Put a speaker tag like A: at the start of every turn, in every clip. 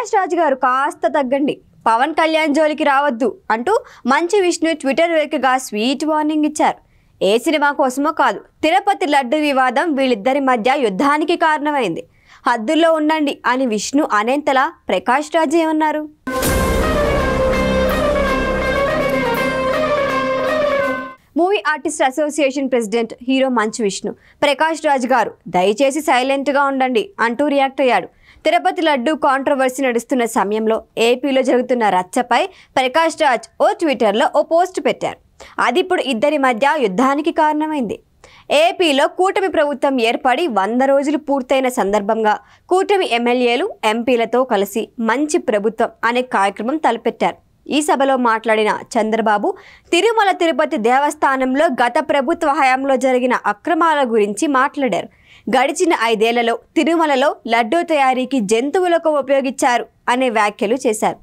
A: ప్రకాష్ రాజ్ గారు కాస్త తగ్గండి, పవన్ కళ్యాణ్ జోలికి రావద్దు అంటూ మంచు విష్ణు ట్విట్టర్ వేదికగా స్వీట్ వార్నింగ్ ఇచ్చారు. ఏ సినిమా కోసమో కాదు, తిరుపతి లడ్డు వివాదం వీళ్ళిద్దరి మధ్య యుద్ధానికి కారణమైంది. హద్దుల్లో ఉండండి అని విష్ణు అనేంతలా ప్రకాష్ రాజ్ ఏమన్నారు? Movie artist association president hero Manchu Vishnu Prakash Raj గారు దయచేసి సైలెంట్గా ఉండండి అంటూ రియాక్ట్ అయ్యాడు. తిరుపతి లడ్డు కాంట్రవర్సీ నడుస్తున్న సమయంలో ఏపీలో జరుగుతున్న రచ్చపై ప్రకాష్ రాజ్ ఓ ట్విట్టర్లో ఓ పోస్ట్ పెట్టారు. అది ఇప్పుడు ఇద్దరి మధ్య యుద్ధానికి కారణమైంది. ఏపీలో కూటమి ప్రభుత్వం ఏర్పడి 100 రోజులు పూర్తయిన సందర్భంగా కూటమి ఎమ్మెల్యేలు ఎంపీలతో కలిసి మంచి ప్రభుత్వం అనే కార్యక్రమం తలపెట్టారు. ఈ సభలో మాట్లాడిన చంద్రబాబు తిరుమల తిరుపతి దేవస్థానంలో గత ప్రభుత్వ హయాంలో జరిగిన అక్రమాల గురించి మాట్లాడారు. గడిచిన 5 ఏళ్లలో తిరుమలలో లడ్డూ తయారీకి జంతువులకు ఉపయోగించారు అనే వ్యాఖ్యలు చేశారు.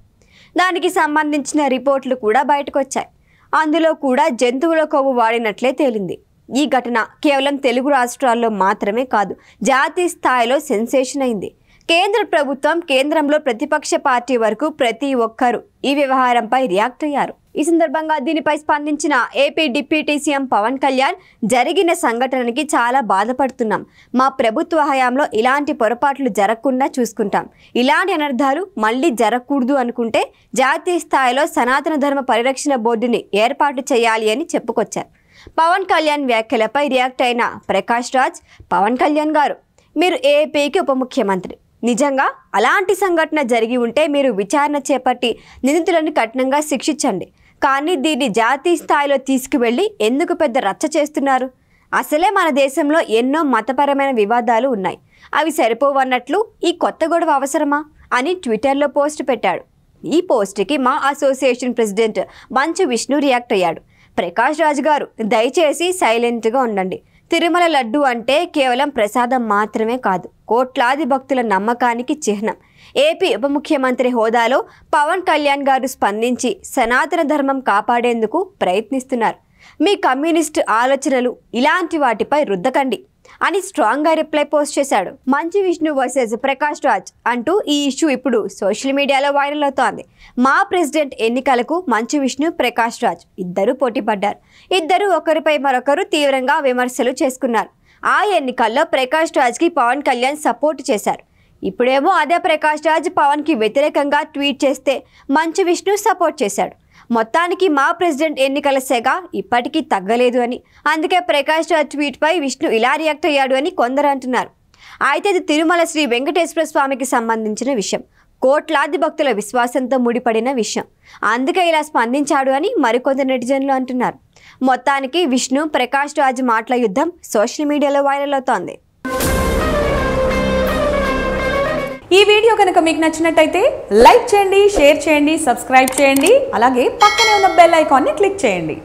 A: దానికి సంబంధించిన రిపోర్టులు కూడా బయటకొచ్చాయి. అందులో కూడా జంతువుల కొవ్వు వాడినట్లే తేలింది. ఈ ఘటన కేవలం తెలుగు రాష్ట్రాల్లో మాత్రమే కాదు, జాతీయ స్థాయిలో సెన్సేషన్ అయింది. కేంద్ర ప్రభుత్వం, కేంద్రంలో ప్రతిపక్ష పార్టీ వరకు ప్రతి ఒక్కరూ ఈ వ్యవహారంపై రియాక్ట్ అయ్యారు. ఈ సందర్భంగా దీనిపై స్పందించిన AP deputy CM Pawan Kalyan, జరిగిన సంఘటనకి చాలా బాధపడుతున్నాం. మా ప్రభుత్వ హయాంలో ఇలాంటి పొరపాట్లు జరగకుండా చూసుకుంటాం. ఇలాంటి అనర్థాలు మళ్లీ జరగకూడదు అనుకుంటే జాతీయ స్థాయిలో సనాతన ధర్మ పరిరక్షణ బోర్డుని ఏర్పాటు చేయాలి అని చెప్పుకొచ్చారు. పవన్ కళ్యాణ్ వ్యాఖ్యలపై రియాక్ట్ అయిన ప్రకాష్ రాజ్, పవన్ కళ్యాణ్ గారు, మీరు ఏపీకి ఉప ముఖ్యమంత్రి. నిజంగా అలాంటి సంఘటన జరిగి ఉంటే మీరు విచారణ చేపట్టి నిందితులను కఠినంగా శిక్షించండి. కానీ దీన్ని జాతీయ స్థాయిలో తీసుకువెళ్ళి ఎందుకు పెద్ద రచ్చ చేస్తున్నారు? అసలే మన దేశంలో ఎన్నో మతపరమైన వివాదాలు ఉన్నాయి. అవి సరిపోవన్నట్లు ఈ కొత్త గొడవ అవసరమా అని ట్విట్టర్లో పోస్ట్ పెట్టాడు. ఈ పోస్ట్కి మా association president Manchu Vishnu react అయ్యాడు. ప్రకాష్ రాజ్ గారు దయచేసి సైలెంట్గా ఉండండి. తిరుమల లడ్డు అంటే కేవలం ప్రసాదం మాత్రమే కాదు, కోట్లాది భక్తుల నమ్మకానికి చిహ్నం. ఏపీ ఉప ముఖ్యమంత్రి హోదాలో పవన్ కళ్యాణ్ గారు స్పందించి సనాతన ధర్మం కాపాడేందుకు ప్రయత్నిస్తున్నారు. మీ కమ్యూనిస్టు ఆలోచనలు ఇలాంటి వాటిపై రుద్దకండి అని స్ట్రాంగ్గా రిప్లై పోస్ట్ చేశాడు. మంచు విష్ణు వర్సెస్ ప్రకాష్ రాజ్ అంటూ ఈ ఇష్యూ ఇప్పుడు సోషల్ మీడియాలో వైరల్ అవుతోంది. మా ప్రెసిడెంట్ ఎన్నికలకు మంచు విష్ణు, ప్రకాష్ రాజ్ ఇద్దరు పోటీ పడ్డారు. ఇద్దరు ఒకరిపై మరొకరు తీవ్రంగా విమర్శలు చేసుకున్నారు. ఆ ఎన్నికల్లో ప్రకాష్ రాజ్కి పవన్ కళ్యాణ్ సపోర్ట్ చేశారు. ఇప్పుడేమో అదే ప్రకాష్ రాజ్ పవన్కి వ్యతిరేకంగా ట్వీట్ చేస్తే మంచు విష్ణు సపోర్ట్ చేశాడు. మొత్తానికి మా ప్రెసిడెంట్ ఎన్నికల సెగ ఇప్పటికీ తగ్గలేదు అని, అందుకే ప్రకాష్ రాజ్ ట్వీట్పై విష్ణు ఇలా రియాక్ట్ అయ్యాడు అని కొందరు అంటున్నారు. అయితే ఇది తిరుమల శ్రీ వెంకటేశ్వర స్వామికి సంబంధించిన విషయం, కోట్లాది భక్తుల విశ్వాసంతో ముడిపడిన విషయం. అందుకే ఇలా స్పందించాడు అని మరికొందరు నెటిజన్లు అంటున్నారు. మొత్తానికి విష్ణు, ప్రకాష్ రాజ్ మాటల యుద్ధం సోషల్ మీడియాలో వైరల్ అవుతోంది.
B: ఈ వీడియో కనుక మీకు నచ్చినట్టయితే లైక్ చేయండి, షేర్ చేయండి, సబ్స్క్రైబ్ చేయండి. అలాగే పక్కనే ఉన్న బెల్ ఐకాన్ని క్లిక్ చేయండి.